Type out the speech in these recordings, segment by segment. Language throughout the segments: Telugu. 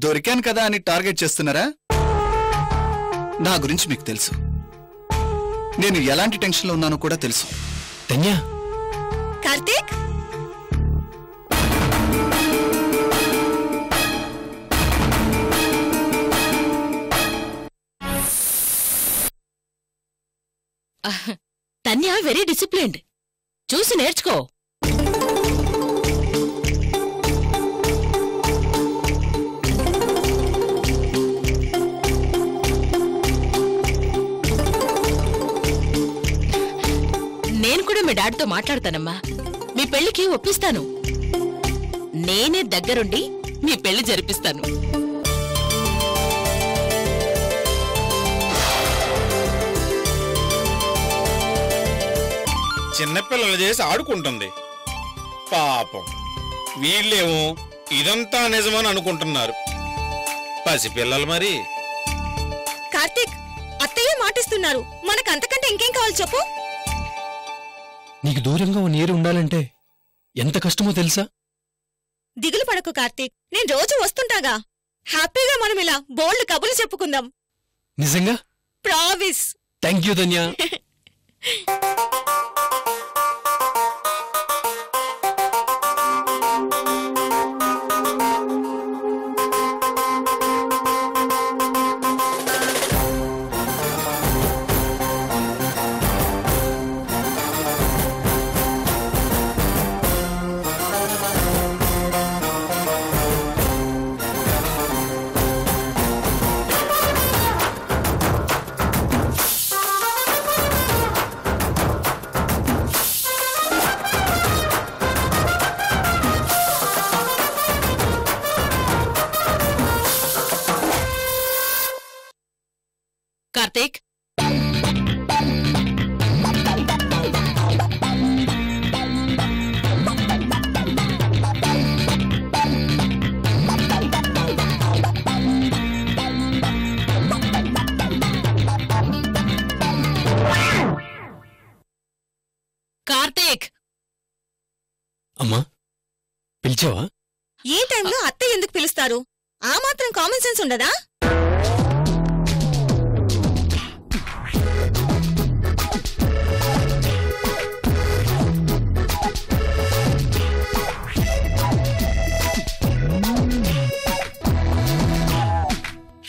దొరికాను కదా అని టార్గెట్ చేస్తున్నారా? నా గురించి మీకు తెలుసు. నేను ఎలాంటి టెన్షన్లో ఉన్నానో కూడా తెలుసు. ధన్య, కార్తీక్, తన్య వెరీ డిసిప్లిన్డ్. చూసి నేర్చుకో. నేను కూడా మీ డాడీతో మాట్లాడతానమ్మా. మీ పెళ్లికి ఒప్పిస్తాను. నేనే దగ్గరుండి మీ పెళ్లి జరిపిస్తాను. చిన్నపిల్లలు చేసి ఆడుకుంటుంది. పాపం వీళ్ళేమో ఇదంతా నిజమని అనుకుంటున్నారు. పసిపిల్లలు మరి. కార్తీక్, అత్తయ్య మాటిస్తున్నారు. మనకు అంతకంటే ఇంకేం కావాలి చెప్పు? నీకు దూరంగా ఓ నీరు ఉండాలంటే ఎంత కష్టమో తెలుసా? దిగులు పడకు కార్తీక్, నేను రోజు వస్తుంటాగా. హ్యాపీగా మనం ఇలా బోల్డ్ కబుర్లు చెప్పుకుందాం. నిజంగా? ప్రామిస్. థ్యాంక్ యూ ధన్య. కార్తీక్, కార్తీక్. అమ్మా, పిలిచావా? ఈ టైంలో అత్తయ్య ఎందుకు పిలుస్తారు? ఆ మాత్రం కామన్ సెన్స్ ఉండదా?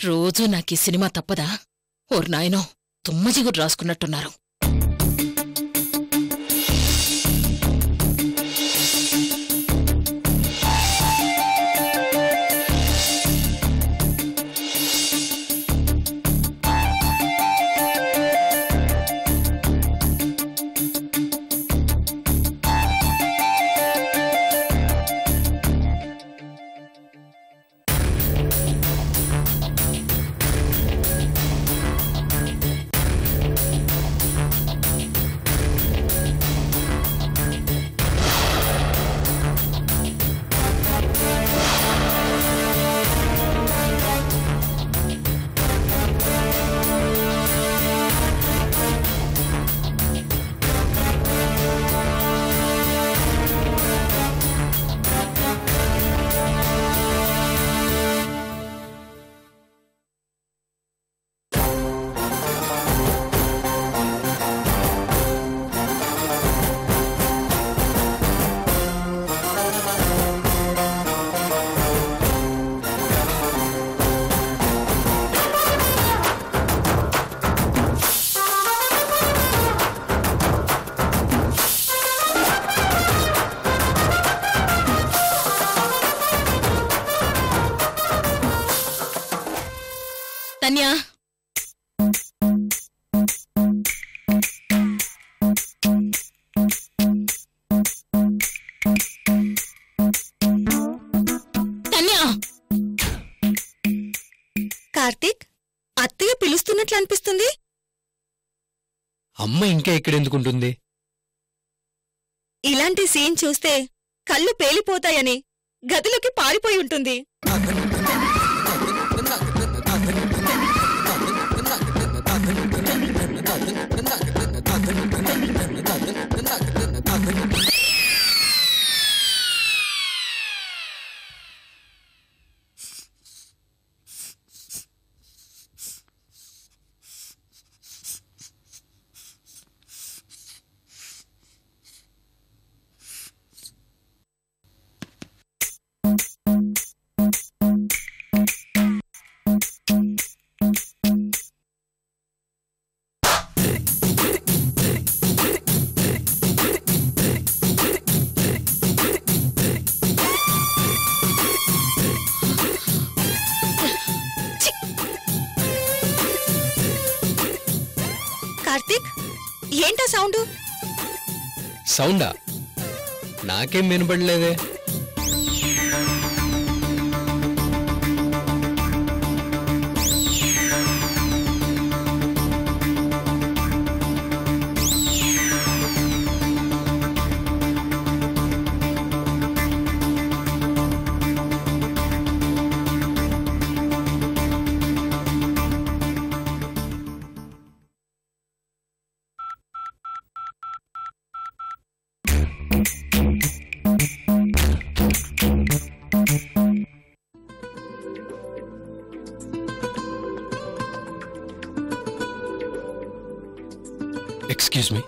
రోజూ నాకీ సినిమా తప్పదా? ఓర్ నాయనో, తుమ్మజిగురు రాసుకున్నట్టున్నారు. తన్యా, తన్యా. కార్తీక్, అత్తయ్య పిలుస్తున్నట్లు అనిపిస్తుంది. అమ్మ ఇంకా ఇక్కడెందుకుంటుంది? ఇలాంటి సీన్ చూస్తే కళ్ళు పేలిపోతాయని గదిలోకి పారిపోయి ఉంటుంది. కార్తీక్, ఏంటా సౌండ్? సౌండా? నాకేం వినపడలేదే. Excuse me.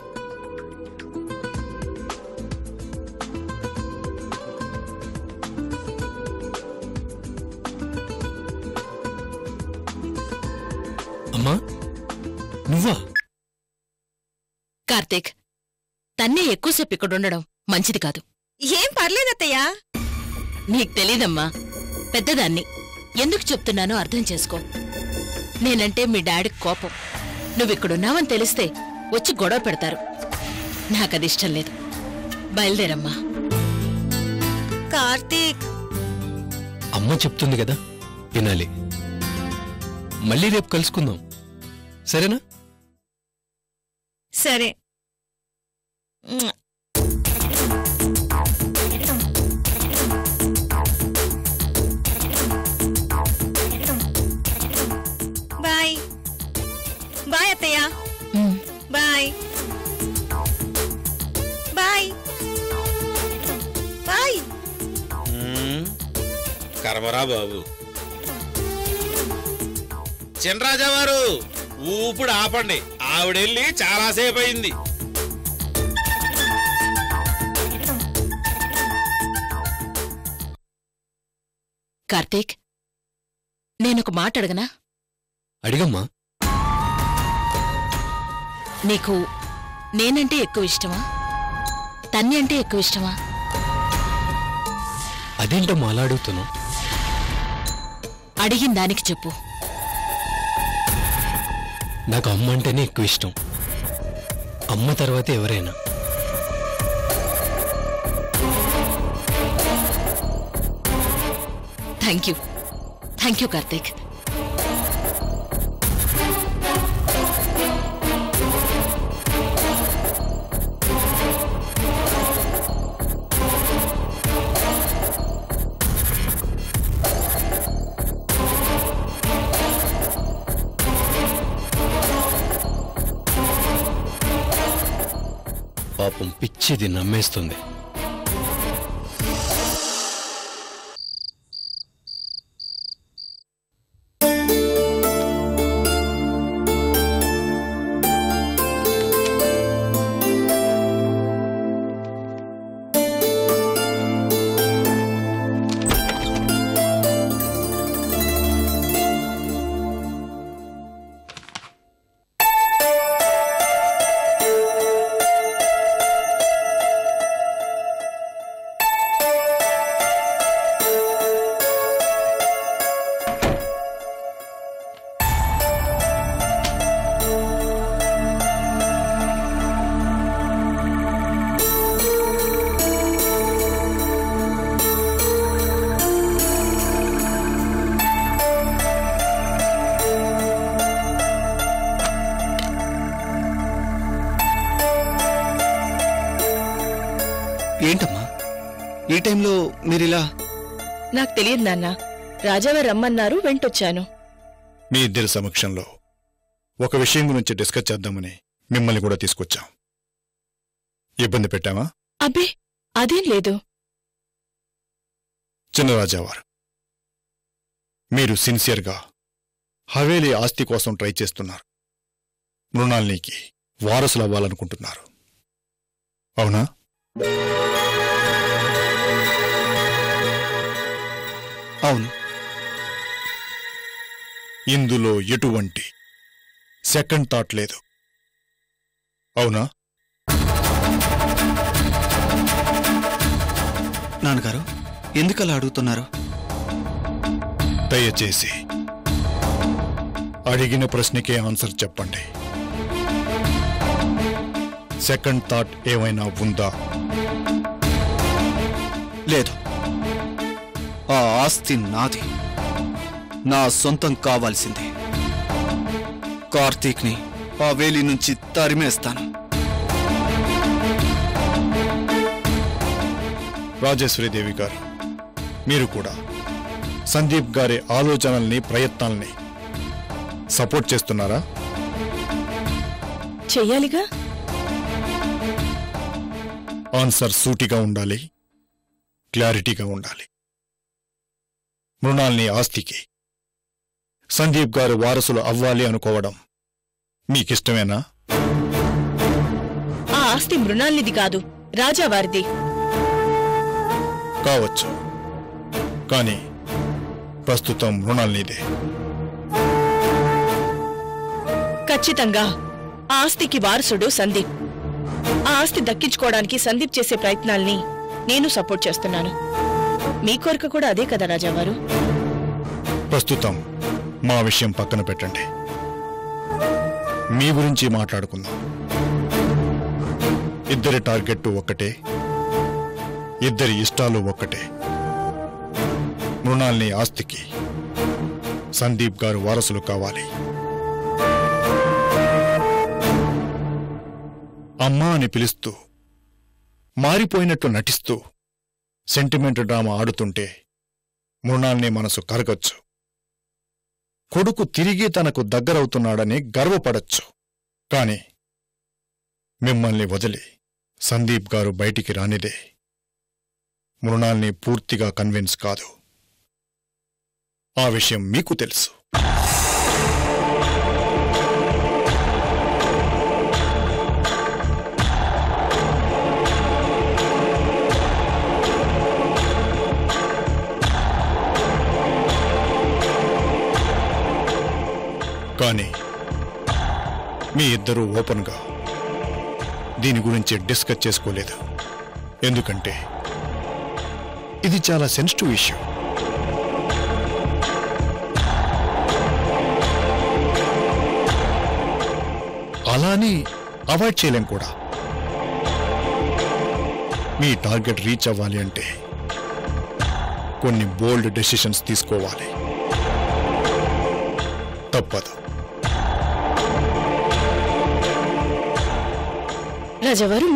అమ్మా, నువ్వా? కార్తీక్, తన్నే ఎక్కువసేపు ఇక్కడుండడం మంచిది కాదు. ఏం పర్లేదత్తయ్యా. నీకు తెలీదమ్మా, పెద్దదాన్ని. ఎందుకు చెప్తున్నానో అర్థం చేసుకో. నేనంటే మీ డాడీకి కోపం. నువ్విక్కడున్నావని తెలిస్తే వచ్చి గొడవ పెడతారు. నాకదిష్టం లేదు. బయలుదేరమ్మా. కార్తీక్, అమ్మ చెప్తుంది కదా, వినాలి. మళ్ళీ రేపు కలుసుకుందాం, సరేనా? సరే. బాయ్ బాయ్ అత్తయ్య. Bye bye bye. కర్మరా బాబు. చినరాజా వారు ఊపుడు ఆపండి. ఆవిడెళ్ళి చాలాసేపు అయింది. కార్తీక్, నేనొక మాట అడగనా? అడిగమ్మా. నీకు నేనంటే ఎక్కువ ఇష్టమా, తన్ని అంటే ఎక్కువ ఇష్టమా? అదేంటమ్మా అలా అడుగుతున్నావు? అడిగిన దానికి చెప్పు. నాకు అమ్మ అంటేనే ఎక్కువ ఇష్టం. అమ్మ తర్వాత ఎవరైనా. Thank you Karthik. పాపం పిచ్చిది నమ్మేస్తుంది. ఏంటమ్మా ఈ టైంలో మీరిలా? నాకు తెలియదు నాన్న. రాజావారు రమ్మన్నారు, వెంటొచ్చాను. మీ ఇద్దరి సమక్షంలో ఒక విషయం గురించి డిస్కస్ చేద్దామని మిమ్మల్ని కూడా తీసుకొచ్చాం. ఇబ్బంది పెట్టామా? అబ్బే, అదేం లేదు. చిన్నరాజావారు, మీరు సిన్సియర్గా హవేలీ ఆస్తి కోసం ట్రై చేస్తున్నారు. మృణాల్నికి వారసులు అవ్వాలనుకుంటున్నారు, అవునా? అవును. ఇందులో ఎటువంటి సెకండ్ థాట్ లేదు, అవునా? నాన్నగారు ఎందుకలా అడుగుతున్నారు? దయచేసి అడిగిన ప్రశ్నకే ఆన్సర్ చెప్పండి. సెకండ్ థాట్ ఏమైనా ఉందా? లేదు. ఆ ఆస్తి నాది, నా సొంతం కావాల్సిందే. కార్తీక్ని ఆ వేలి నుంచి తరిమేస్తాను. రాజేశ్వరీదేవి గారు, మీరు కూడా సందీప్ గారి ఆలోచనల్ని, ప్రయత్నాల్ని సపోర్ట్ చేస్తున్నారా? చెయ్యాలిగా. ఆన్సర్ సూటిగా ఉండాలి, క్లారిటీగా ఉండాలి. మృణాల్ని ఆస్తికి సందీప్ గారు వారసులు అవ్వాలి అనుకోవడం మీకిష్టమేనా? ఆ ఆస్తి మృణాల్నిది కాదు, రాజావారిది. కావచ్చు, కానీ ప్రస్తుతం మృణాల్నిదే. ఖచ్చితంగా ఆ ఆస్తికి వారసుడు సందీప్. ఆ ఆస్తి దక్కించుకోవడానికి సందీప్ చేసే ప్రయత్నాల్ని నేను సపోర్ట్ చేస్తున్నాను. మీ కోరిక కూడా అదే కదా రాజావారు? ప్రస్తుతం మా విషయం పక్కన పెట్టండి, మీ గురించి మాట్లాడుకుందాం. ఇద్దరి టార్గెట్ ఒక్కటే, ఇద్దరి ఇష్టాలు ఒక్కటే. మృణాల్ని ఆస్తికి సందీప్ గారు వారసులు కావాలి. అమ్మా అని పిలుస్తూ, మారిపోయినట్టు నటిస్తూ సెంటిమెంట్ డ్రామా ఆడుతుంటే మృణాల్ని మనసు కరగచ్చు. కొడుకు తిరిగి తనకు దగ్గరవుతున్నాడని గర్వపడచ్చు. కాని మిమ్మల్ని వదిలి సందీప్ గారు బయటికి రానిదే మృణాల్ని పూర్తిగా కన్విన్స్ కాదు. ఆ విషయం మీకు తెలుసు. కానీ మీ ఇద్దరూ ఓపెన్గా దీని గురించి డిస్కస్ చేసుకోలేదు. ఎందుకంటే ఇది చాలా సెన్సిటివ్ ఇష్యూ. అలాని అవాయిడ్ చేయలేం కూడా. మీ టార్గెట్ రీచ్ అవ్వాలి అంటే కొన్ని బోల్డ్ డెసిషన్స్ తీసుకోవాలి. తప్పదు. రాజావారు,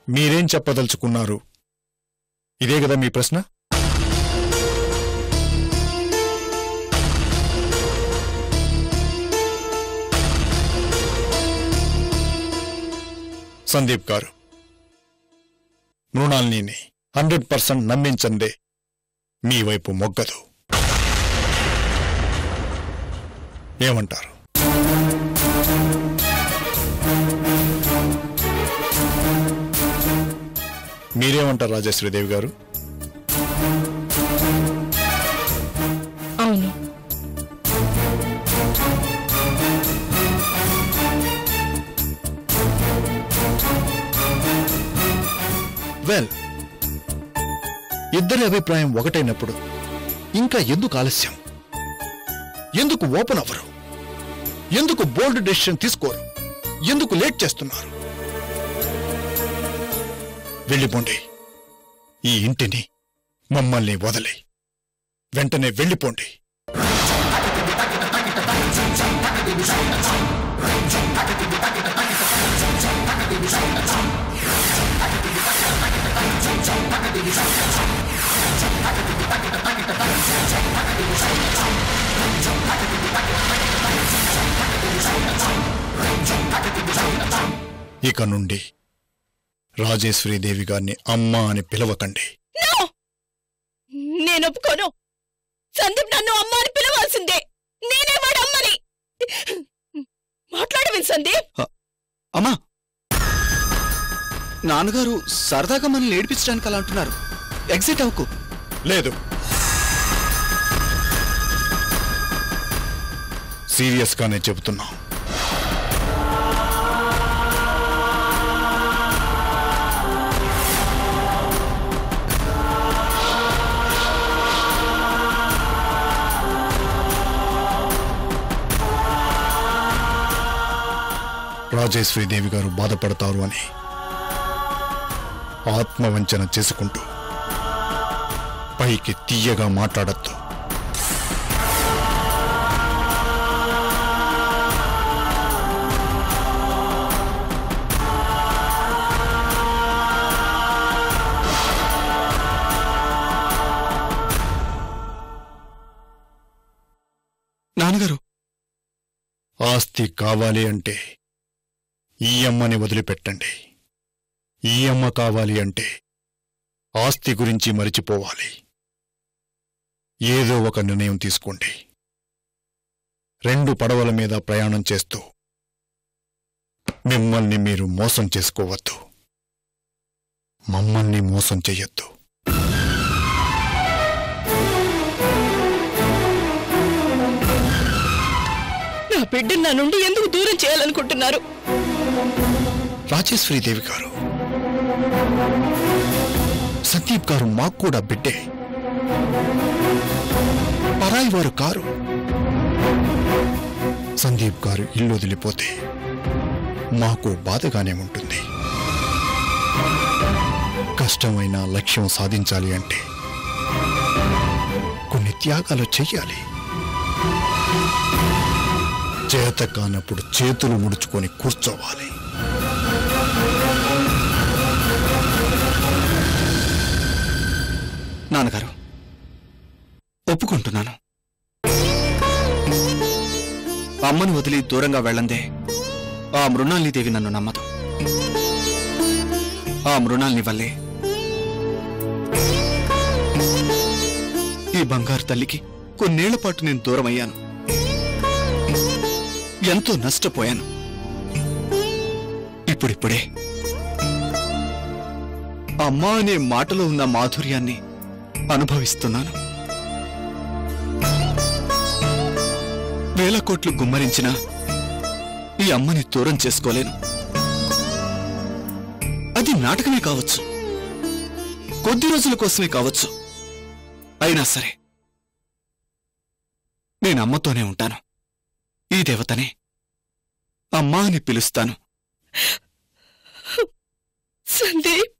మీరేం చెప్పదలుచుకున్నారు? ఇదే కదా మీ ప్రశ్న? సందీప్ గారు, మృణాల్ని 100% నమ్మించందే మీ వైపు మొగ్గదు. ఏమంటారు? మీరేమంటారు రాజేశ్వరీదేవి గారు? అవును. వెల్, ఇద్దరి అభిప్రాయం ఒకటైనప్పుడు ఇంకా ఎందుకు ఆలస్యం? ఎందుకు ఓపెన్ అవ్వరు? ఎందుకు బోల్డ్ డెసిషన్ తీసుకోరు? ఎందుకు లేట్ చేస్తున్నారు? వెళ్ళిపోండి. ఈ ఇంటిని, మమ్మల్ని వదిలి వెంటనే వెళ్ళిపోండి. ఇక నుండి రాజేశ్వరీదేవి గారిని అమ్మా అని పిలవకండి. నేను ఒప్పుకోను. సందీప్ నన్ను అమ్మ అని పిలవాల్సిందే. నేనే వాడు అమ్మని. మాట్లాడవి సందీప్. అమ్మా, నాన్నగారు సరదాగా మనల్ని ఏడిపించడానికి అలా అంటున్నారు. ఎగ్జిట్ అవ్వకు. లేదు, సీరియస్గానే చెబుతున్నా. రాజేశ్వరీదేవి గారు బాధపడతారు అని ఆత్మవంచన చేసుకుంటూ పైకి తీయగా మాట్లాడద్దు. నాన్నగారు, ఆస్తి కావాలి అంటే ఈ అమ్మని వదిలిపెట్టండి. ఈ అమ్మ కావాలి అంటే ఆస్తి గురించి మరిచిపోవాలి. ఏదో ఒక నిర్ణయం తీసుకోండి. 2 పడవల మీద ప్రయాణం చేస్తూ మిమ్మల్ని మీరు మోసం చేసుకోవద్దు. మమ్మల్ని మోసం చెయ్యొద్దు. నా బిడ్డను నా నుండి ఎందుకు దూరం చేయాలనుకుంటున్నారు? రాజేశ్వరీదేవి గారు, సందీప్ గారు మాకు కూడా బిడ్డే, పరాయి వారు కారు. సందీప్ గారు ఇల్లు వదిలిపోతే మాకు బాధగానే ఉంటుంది. కష్టమైన లక్ష్యం సాధించాలి అంటే కొన్ని త్యాగాలు చెయ్యాలి. చేత కానప్పుడు చేతులు ముడుచుకొని కూర్చోవాలి. నాన్నగారు, ఒప్పుకుంటున్నాను. అమ్మను వదిలి దూరంగా వెళ్ళందే ఆ మృణాలిదేవి నన్ను నమ్మదు. ఆ మృణాలిని వల్లే ఈ బంగారు తల్లికి కొన్నేళ్ల పాటు నేను దూరం అయ్యాను. ఎంతో నష్టపోయాను. ఇప్పుడిప్పుడే అమ్మా అనే మాటలో ఉన్న మాధుర్యాన్ని అనుభవిస్తున్నాను. 1000 కోట్లు గుమ్మరించిన ఈ అమ్మని దూరం చేసుకోలేను. అది నాటకమే కావచ్చు, కొద్ది రోజుల కోసమే కావచ్చు. అయినా సరే నేను అమ్మతోనే ఉంటాను. ఈ దేవతనే అమ్మా అని పిలుస్తాను. సందీప్,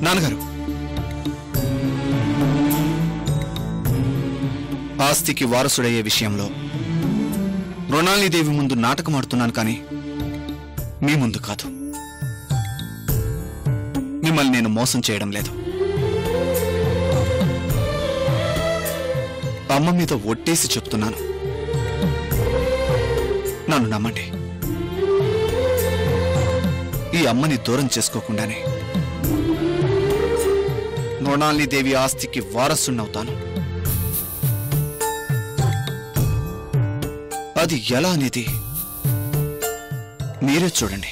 నాన్నగారు, ఆస్తికి వారసుడయ్యే విషయంలో మృణాలిదేవి ముందు నాటకమాడుతున్నాను, కానీ మీ ముందు కాదు. మిమ్మల్ని నేను మోసం చేయడం లేదు. అమ్మ మీద ఒట్టేసి చెప్తున్నాను. నన్ను నమ్మండి. ఈ అమ్మని దూరం చేసుకోకుండానే మృణాలిదేవి ఆస్తికి వారసున్నవుతాను. అది ఎలా అనేది మీరే చూడండి.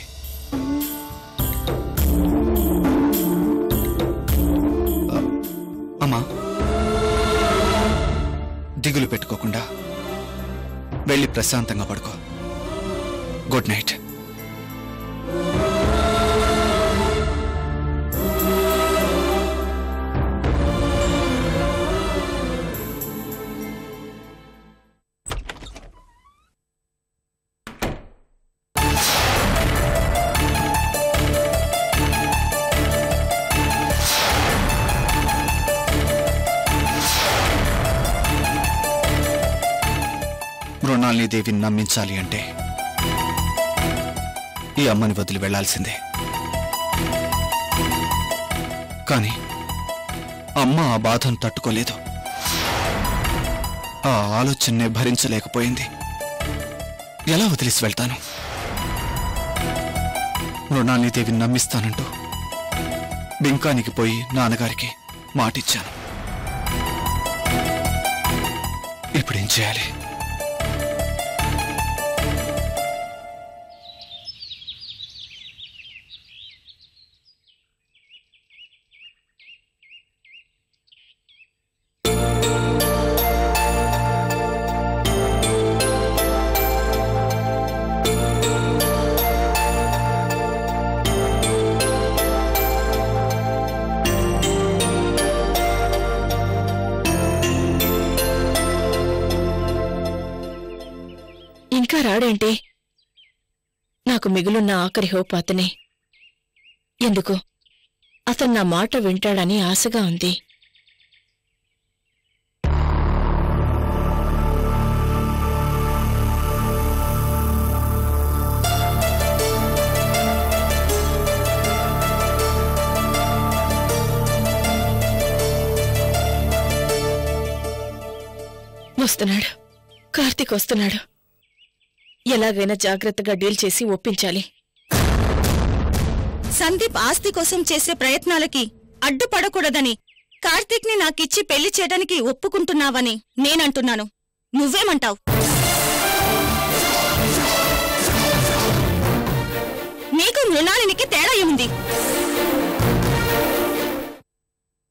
అమ్మా, దిగులు పెట్టుకోకుండా వెళ్ళి ప్రశాంతంగా పడుకో. Good night. మృణాలిదేవిని నమ్మించాలి అంటే ఈ అమ్మని వదిలి వెళ్లాల్సిందే. కానీ అమ్మ ఆ బాధను తట్టుకోలేదు. ఆ ఆలోచనే భరించలేకపోయింది. ఎలా వదిలేసి వెళ్తాను? మృణాలిదేవిని నమ్మిస్తానంటూ బింకానికి పోయి నాన్నగారికి మాటిచ్చాను. ఇప్పుడేం చేయాలి? రాడేంటి? నాకు మిగులున్న ఆఖరి హోప్ అతనే. ఎందుకు? అతను నా మాట వింటాడని ఆశగా ఉంది. వస్తున్నాడు, కార్తీక్ వస్తున్నాడు. ఎలాగైనా జాగ్రత్తగా డీల్ చేసి ఒప్పించాలి. సందీప్ ఆస్తి కోసం చేసే ప్రయత్నాలకి అడ్డుపడకూడదని కార్తీక్ ని నాకిచ్చి పెళ్లి చేయడానికి ఒప్పుకుంటున్నావని నేనంటున్నాను. నువ్వేమంటావు? నీకు మృణాలినికి తేడా ఏముంది?